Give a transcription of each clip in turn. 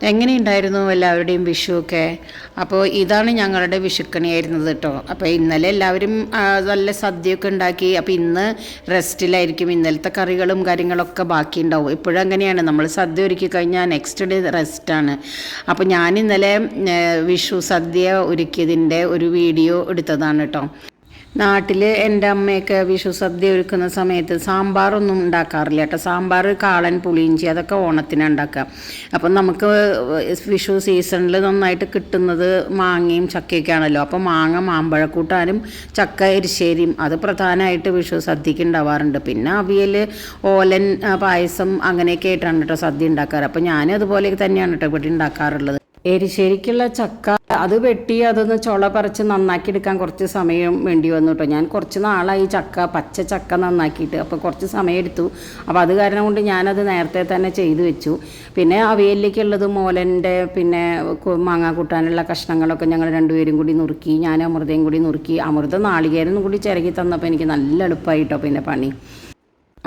എങ്ങനെയുണ്ടായിരുന്നു എല്ലാവരുടെയും വിഷുവൊക്കെ? അപ്പോൾ ഇതാണ് ഞങ്ങളുടെ വിഷുക്കണിയായിരുന്നത് കേട്ടോ. അപ്പോൾ ഇന്നലെ എല്ലാവരും നല്ല സദ്യയൊക്കെ ഉണ്ടാക്കി. അപ്പോൾ ഇന്ന് റെസ്റ്റിലായിരിക്കും. ഇന്നലത്തെ കറികളും കാര്യങ്ങളൊക്കെ ബാക്കിയുണ്ടാവും. ഇപ്പോഴും അങ്ങനെയാണ്, നമ്മൾ സദ്യ ഒരുക്കി കഴിഞ്ഞാൽ നെക്സ്റ്റ് ഡേ റെസ്റ്റാണ്. അപ്പോൾ ഞാൻ ഇന്നലെ വിഷു സദ്യ ഒരുക്കിയതിൻ്റെ ഒരു വീഡിയോ എടുത്തതാണ് കേട്ടോ. നാട്ടിൽ എൻ്റെ അമ്മയൊക്കെ വിഷു സദ്യ ഒരുക്കുന്ന സമയത്ത് സാമ്പാറൊന്നും ഉണ്ടാക്കാറില്ല കേട്ടോ. സാമ്പാർ, കാളൻ, പുളിയിഞ്ചി അതൊക്കെ ഓണത്തിന് ഉണ്ടാക്കുക. അപ്പം നമുക്ക് വിഷു സീസണിൽ നന്നായിട്ട് കിട്ടുന്നത് മാങ്ങയും ചക്കയൊക്കെ ആണല്ലോ. അപ്പം മാങ്ങ മാമ്പഴക്കൂട്ടാനും ചക്ക എരിശ്ശേരിയും അത് പ്രധാനമായിട്ട് വിഷു സദ്യക്ക് ഉണ്ടാവാറുണ്ട്. പിന്നെ അവിയൽ, ഓലൻ, പായസം അങ്ങനെയൊക്കെ ആയിട്ടാണ് കേട്ടോ സദ്യ ഉണ്ടാക്കാറ്. അപ്പം ഞാനും അതുപോലെ തന്നെയാണ് കേട്ടോ ഇവിടെ ഉണ്ടാക്കാറുള്ളത്. എരിശ്ശേരിക്കുള്ള ചക്ക അത് വെട്ടി അതൊന്ന് ചുള പറിച്ച് നന്നാക്കി എടുക്കാൻ കുറച്ച് സമയം വേണ്ടി വന്നു കേട്ടോ. ഞാൻ കുറച്ച് നാളായി പച്ച ചക്ക നന്നാക്കിയിട്ട്, അപ്പോൾ കുറച്ച് സമയം എടുത്തു. അപ്പോൾ അത് കാരണം കൊണ്ട് ഞാനത് നേരത്തെ തന്നെ ചെയ്തു വെച്ചു. പിന്നെ അവിയലിലേക്കുള്ളത് മോലൻ്റെ പിന്നെ മാങ്ങാ കൂട്ടാനുള്ള കഷ്ണങ്ങളൊക്കെ ഞങ്ങൾ രണ്ടുപേരും കൂടി നുറുക്കി, ഞാൻ അമൃതയും കൂടി നുറുക്കി. അമൃത നാളികേരം കൂടി ചിരകി തന്നപ്പോൾ എനിക്ക് നല്ല എളുപ്പമായിട്ടോ പിന്നെ പണി.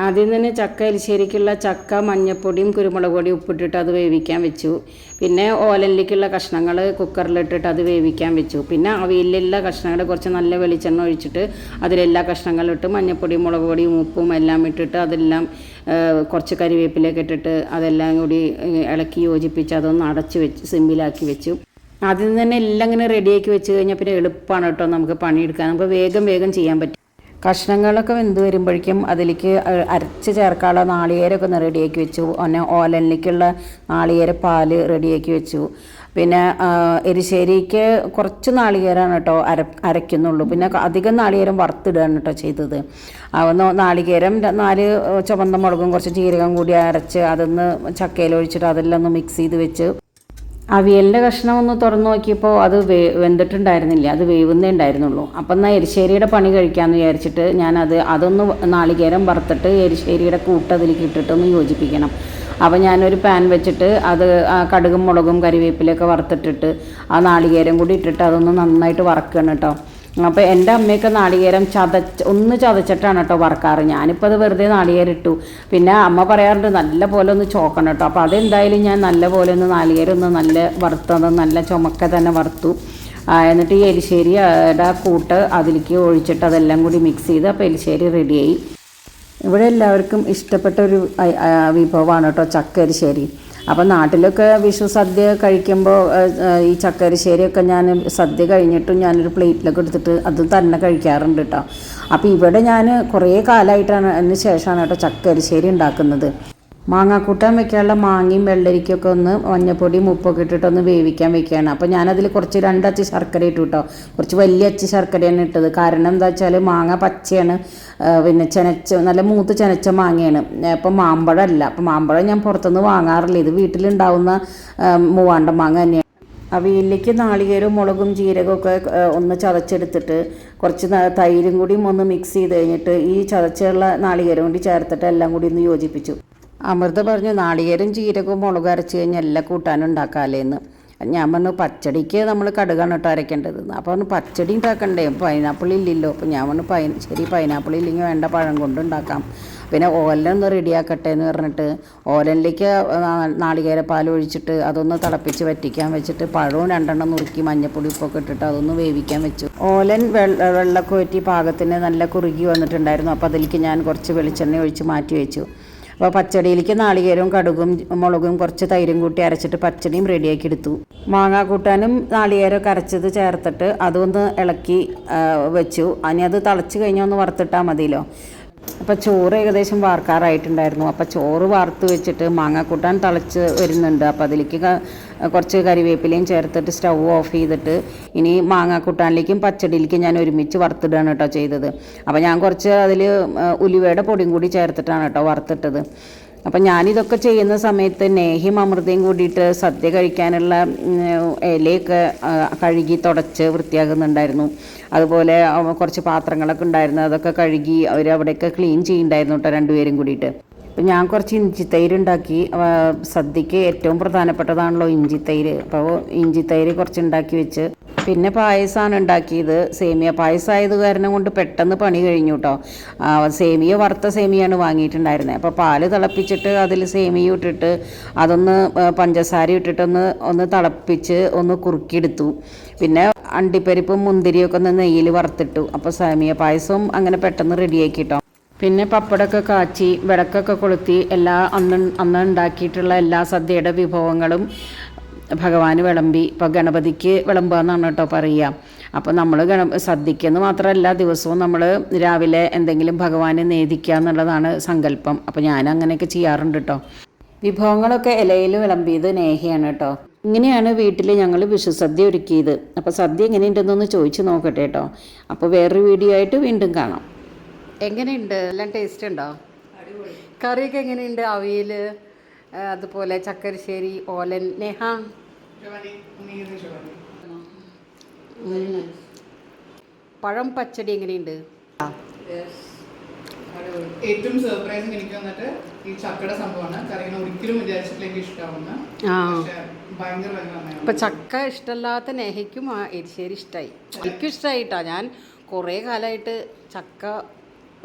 ആദ്യം തന്നെ ചക്ക എരിശ്ശേരിക്കുള്ള ചക്ക മഞ്ഞപ്പൊടിയും കുരുമുളക് പൊടിയും ഉപ്പിട്ടിട്ട് അത് വേവിക്കാൻ വെച്ചു. പിന്നെ ഓലനിലേക്കുള്ള കഷ്ണങ്ങൾ കുക്കറിലിട്ടിട്ട് അത് വേവിക്കാൻ വെച്ചു. പിന്നെ അവിയലിലുള്ള കഷ്ണങ്ങൾ കുറച്ച് നല്ല വെളിച്ചെണ്ണ ഒഴിച്ചിട്ട് അതിലെല്ലാ കഷ്ണങ്ങളിട്ട് മഞ്ഞപ്പൊടിയും മുളക് പൊടിയും ഉപ്പും എല്ലാം ഇട്ടിട്ട് അതെല്ലാം കുറച്ച് കരിവേപ്പിലേക്ക് ഇട്ടിട്ട് അതെല്ലാം കൂടി ഇളക്കി യോജിപ്പിച്ച് അതൊന്ന് അടച്ച് വെച്ച് സിമ്മിലാക്കി വെച്ചു. ആദ്യം തന്നെ എല്ലാം ഇങ്ങനെ റെഡിയാക്കി വെച്ച് കഴിഞ്ഞാൽ പിന്നെ എളുപ്പമാണ് കേട്ടോ നമുക്ക് പണിയെടുക്കാൻ. നമുക്ക് വേഗം ചെയ്യാൻ പറ്റും. കഷ്ണങ്ങളൊക്കെ വെന്ത് വരുമ്പോഴേക്കും അതിലേക്ക് അരച്ച് ചേർക്കാനുള്ള നാളികേരമൊക്കെ ഒന്ന് റെഡിയാക്കി വെച്ചു. പിന്നെ ഓലനിലേക്കുള്ള നാളികേര പാല് റെഡിയാക്കി വെച്ചു. പിന്നെ എരിശ്ശേരിക്ക് കുറച്ച് നാളികേരമാണ് കേട്ടോ അരയ്ക്കുന്നുള്ളൂ. പിന്നെ അധികം നാളികേരം വറുത്തിടുകയാണ് കേട്ടോ ചെയ്തത്. നാളികേരം 4 ചുവന്ന മുളകും കുറച്ച് ജീരകം കൂടി അരച്ച് അതൊന്ന് ചക്കയിൽ ഒഴിച്ചിട്ട് അതെല്ലാം ഒന്ന് മിക്സ് ചെയ്ത് വെച്ച്. അവിയലിൻ്റെ കഷ്ണം ഒന്ന് തുറന്നു നോക്കിയപ്പോൾ അത് വെന്തിട്ടുണ്ടായിരുന്നില്ല, അത് വേവുന്നേ ഉണ്ടായിരുന്നുള്ളൂ. അപ്പം എന്നാൽ എരിശ്ശേരിയുടെ പണി കഴിക്കാമെന്ന് വിചാരിച്ചിട്ട് അതൊന്ന് നാളികേരം വറുത്തിട്ട് എരിശ്ശേരിയുടെ കൂട്ട് അതിലേക്ക് ഇട്ടിട്ടൊന്ന് യോജിപ്പിക്കണം. അപ്പോൾ ഞാനൊരു പാൻ വെച്ചിട്ട് അത് കടുകും മുളകും കരിവേപ്പിലൊക്കെ വറുത്തിട്ടിട്ട് ആ നാളികേരം കൂടി ഇട്ടിട്ട് അതൊന്ന് നന്നായിട്ട് വറക്കണം കേട്ടോ. അപ്പോൾ എൻ്റെ അമ്മയൊക്കെ നാളികേരം ചതച്ചിട്ടാണ് കേട്ടോ വറക്കാറ്. ഞാനിപ്പോൾ അത് വെറുതെ നാളികേരം ഇട്ടു. പിന്നെ അമ്മ പറയാറുണ്ട് നല്ല പോലെ ഒന്ന് ചോക്കണം കേട്ടോ. അപ്പോൾ അതെന്തായാലും ഞാൻ നല്ല പോലെ ഒന്ന് നാളികേരം ഒന്ന് നല്ല വറുത്തത് നല്ല ചുമക്ക തന്നെ വറുത്തു. എന്നിട്ട് ഈ എരിശ്ശേരിയുടെ കൂട്ട് അതിലേക്ക് ഒഴിച്ചിട്ട് അതെല്ലാം കൂടി മിക്സ് ചെയ്ത് അപ്പോൾ എരിശ്ശേരി റെഡിയായി. ഇവിടെ എല്ലാവർക്കും ഇഷ്ടപ്പെട്ടൊരു വിഭവമാണ് കേട്ടോ ചക്ക എരിശ്ശേരി. അപ്പം നാട്ടിലൊക്കെ വിഷു സദ്യ കഴിക്കുമ്പോൾ ഈ ചക്കരിശ്ശേരിയൊക്കെ ഞാൻ സദ്യ കഴിഞ്ഞിട്ടും ഞാനൊരു പ്ലേറ്റിലൊക്കെ എടുത്തിട്ട് അത് തന്നെ കഴിക്കാറുണ്ട് കേട്ടോ. അപ്പോൾ ഇവിടെ ഞാൻ കുറേ കാലമായിട്ടാണ് അതിന് ശേഷമാണ് കേട്ടോ ചക്കരിശ്ശേരി ഉണ്ടാക്കുന്നത്. മാങ്ങാക്കൂട്ടാൻ വെക്കാനുള്ള മാങ്ങയും വെള്ളരിക്കൊക്കെ ഒന്ന് മഞ്ഞപ്പൊടിയും ഉപ്പൊക്കെ ഇട്ടിട്ടൊന്ന് വേവിക്കാൻ വെക്കുകയാണ്. അപ്പോൾ ഞാനതിൽ കുറച്ച് 2 അച്ച് ശർക്കര ഇട്ടു കേട്ടോ. കുറച്ച് വലിയ അച്ച് ശർക്കരയാണ് ഇട്ടത്. കാരണം എന്താ വെച്ചാൽ മാങ്ങ പച്ചയാണ്, പിന്നെ നല്ല മൂത്ത് ചെനച്ച മാങ്ങയാണ്. അപ്പം മാമ്പഴമല്ല. അപ്പം മാമ്പഴം ഞാൻ പുറത്തുനിന്ന് വാങ്ങാറില്ല. ഇത് വീട്ടിലുണ്ടാവുന്ന മൂവാണ്ടൻ മാങ്ങ തന്നെയാണ്. അവിയലിലേക്ക് നാളികേരവും മുളകും ജീരകമൊക്കെ ഒന്ന് ചതച്ചെടുത്തിട്ട് കുറച്ച് തൈരും കൂടി ഒന്ന് മിക്സ് ചെയ്ത് കഴിഞ്ഞിട്ട് ഈ ചതച്ചുള്ള നാളികേരം കൂടി ചേർത്തിട്ട് എല്ലാം കൂടി ഒന്ന് യോജിപ്പിച്ചു. അമൃത പറഞ്ഞു നാളികേരം ജീരകവും മുളക് അരച്ച് കഴിഞ്ഞാൽ എല്ലാ കൂട്ടാനും ഉണ്ടാക്കാമല്ലേന്ന്. ഞാൻ പറഞ്ഞു പച്ചടിക്ക് നമ്മൾ കടുകാണ് കേട്ടോ അരയ്ക്കേണ്ടത്. അപ്പോൾ പറഞ്ഞു പച്ചടി ഉണ്ടാക്കണ്ടേ, പൈനാപ്പിൾ ഇല്ലല്ലോ. അപ്പോൾ ഞാൻ പറഞ്ഞു ശരി പൈനാപ്പിൾ ഇല്ലെങ്കിൽ വേണ്ട, പഴം കൊണ്ട് ഉണ്ടാക്കാം. പിന്നെ ഓലനൊന്ന് റെഡിയാക്കട്ടെ എന്ന് പറഞ്ഞിട്ട് ഓലനിലേക്ക് നാളികേരപ്പാൽ ഒഴിച്ചിട്ട് അതൊന്ന് തിളപ്പിച്ച് വറ്റിക്കാൻ വെച്ചിട്ട് പഴവും 2 നുറുക്കി മഞ്ഞപ്പൊടി ഉപ്പൊക്കെ ഇട്ടിട്ട് അതൊന്ന് വേവിക്കാൻ വെച്ചു. ഓലൻ വെള്ളമൊക്കെ വറ്റി പാകത്തിന് നല്ല കുറുകി വന്നിട്ടുണ്ടായിരുന്നു. അപ്പോൾ അതിലേക്ക് ഞാൻ കുറച്ച് വെളിച്ചെണ്ണ ഒഴിച്ച് മാറ്റി വെച്ചു. അപ്പോൾ പച്ചടിയിലേക്ക് നാളികേരവും കടുകും മുളകും കുറച്ച് തൈരും കൂട്ടി അരച്ചിട്ട് പച്ചടിയും റെഡിയാക്കി എടുത്തു. മാങ്ങാ കൂട്ടാനും നാളികേരമൊക്കെ അരച്ചത് ചേർത്തിട്ട് അതൊന്ന് ഇളക്കി വെച്ചു. ഇനി അത് തിളച്ച് കഴിഞ്ഞാൽ ഒന്ന് വറുത്തിട്ടാൽ മതിയല്ലോ. അപ്പോൾ ചോറ് ഏകദേശം വാർക്കാറായിട്ടുണ്ടായിരുന്നു. അപ്പോൾ ചോറ് വാർത്ത് വെച്ചിട്ട് മാങ്ങാക്കൂട്ടാൻ തിളച്ച് വരുന്നുണ്ട്. അപ്പോൾ അതിലേക്ക് കുറച്ച് കരിവേപ്പിലയും ചേർത്തിട്ട് സ്റ്റൗ ഓഫ് ചെയ്തിട്ട് ഇനി മാങ്ങാക്കൂട്ടാനിലേക്കും പച്ചടിയിലേക്കും ഞാൻ ഒരുമിച്ച് വറുത്തിടുകയാണ് കേട്ടോ ചെയ്തത്. അപ്പോൾ ഞാൻ കുറച്ച് അതിൽ ഉലുവയുടെ പൊടിയും കൂടി ചേർത്തിട്ടാണ് കേട്ടോ വറുത്തിട്ടത്. അപ്പം ഞാനിതൊക്കെ ചെയ്യുന്ന സമയത്ത് നേഹിയും അമൃതയും കൂടിയിട്ട് സദ്യ കഴിക്കാനുള്ള ഇലയൊക്കെ കഴുകി തുടച്ച് വൃത്തിയാക്കുന്നുണ്ടായിരുന്നു. അതുപോലെ കുറച്ച് പാത്രങ്ങളൊക്കെ ഉണ്ടായിരുന്നു, അതൊക്കെ കഴുകി അവരവിടെയൊക്കെ ക്ലീൻ ചെയ്യുന്നുണ്ടായിരുന്നു കേട്ടോ രണ്ടുപേരും കൂടിയിട്ട്. അപ്പം ഞാൻ കുറച്ച് ഇഞ്ചിത്തൈര് ഉണ്ടാക്കി. സദ്യക്ക് ഏറ്റവും പ്രധാനപ്പെട്ടതാണല്ലോ ഇഞ്ചിത്തൈര്. അപ്പോൾ ഇഞ്ചിത്തൈര് കുറച്ച് ഉണ്ടാക്കി വെച്ച് പിന്നെ പായസമാണ് ഉണ്ടാക്കിയത്. സേമിയ പായസമായത് കാരണം കൊണ്ട് പെട്ടെന്ന് പണി കഴിഞ്ഞു കേട്ടോ. സേമിയ വറുത്ത സേമിയാണ് വാങ്ങിയിട്ടുണ്ടായിരുന്നത്. അപ്പോൾ പാല് തിളപ്പിച്ചിട്ട് അതിൽ സേമിയ ഇട്ടിട്ട് അതൊന്ന് പഞ്ചസാര ഇട്ടിട്ടൊന്ന് തിളപ്പിച്ച് ഒന്ന് കുറുക്കിയെടുത്തു. പിന്നെ അണ്ടിപ്പരിപ്പും മുന്തിരിയൊക്കെ ഒന്ന് നെയ്യിൽ വറുത്തിട്ടു. അപ്പോൾ സേമിയ പായസവും അങ്ങനെ പെട്ടെന്ന് റെഡിയാക്കി കേട്ടോ. പിന്നെ പപ്പടമൊക്കെ കാച്ചി വിളക്കൊക്കെ കൊളുത്തി അന്ന് ഉണ്ടാക്കിയിട്ടുള്ള എല്ലാ സദ്യയുടെ വിഭവങ്ങളും ഭഗവാന് വിളമ്പി. ഇപ്പോൾ ഗണപതിക്ക് വിളമ്പുക എന്നാണ് കേട്ടോ പറയുക. അപ്പോൾ നമ്മൾ സദ്യക്കെന്ന് മാത്രമല്ല ദിവസവും നമ്മൾ രാവിലെ എന്തെങ്കിലും ഭഗവാനെ നേദിക്കുക എന്നുള്ളതാണ് സങ്കല്പം. അപ്പോൾ ഞാൻ അങ്ങനെയൊക്കെ ചെയ്യാറുണ്ട് കേട്ടോ. വിഭവങ്ങളൊക്കെ ഇലയിൽ വിളമ്പിയത് നേഹയാണ് കേട്ടോ. ഇങ്ങനെയാണ് വീട്ടിൽ ഞങ്ങൾ വിഷുസദ്യ ഒരുക്കിയത്. അപ്പോൾ സദ്യ എങ്ങനെയുണ്ടെന്നൊന്ന് ചോദിച്ച് നോക്കട്ടെ കേട്ടോ. അപ്പോൾ വേറൊരു വീഡിയോ ആയിട്ട് വീണ്ടും കാണാം. എങ്ങനെയുണ്ട്? എല്ലാം ടേസ്റ്റ് ഉണ്ടോ? കറിയൊക്കെ എങ്ങനെയുണ്ട്? അവിയൽ, അതുപോലെ ചക്കരിശ്ശേരി, ഓലൻ. നേഹ പഴം പച്ചടി എങ്ങനെയുണ്ട്? ഏറ്റവും സർപ്രൈസിങ് എനിക്ക് വന്നിട്ട് ഈ ചക്കയുടെ സംഭവമാണ്. കറി ഒരിക്കലും വിചാരിച്ചിട്ടില്ല എനിക്ക് ഇഷ്ടമാവുന്ന. ഭയങ്കര ഇപ്പൊ ചക്ക ഇഷ്ടമല്ലാത്ത നേഹയ്ക്കും എരിശ്ശേരി ഇഷ്ടമായി. എനിക്കും ഇഷ്ടമായിട്ടാ. ഞാൻ കുറേ കാലമായിട്ട് ചക്ക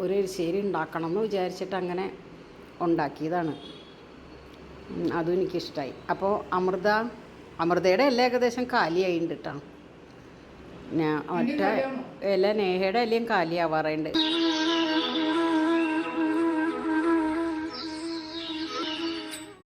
ഒരു എരിശ്ശേരി ഉണ്ടാക്കണം എന്ന് വിചാരിച്ചിട്ട് അങ്ങനെ ഉണ്ടാക്കിയതാണ്. അതും എനിക്കിഷ്ടമായി. അപ്പോൾ അമൃതയുടെ എല്ലാം ഏകദേശം കാലിയായിട്ടുണ്ട് കേട്ടോ. മറ്റേ ഇല നേഹയുടെ എല്ലാം കാലിയാവാറുണ്ട്.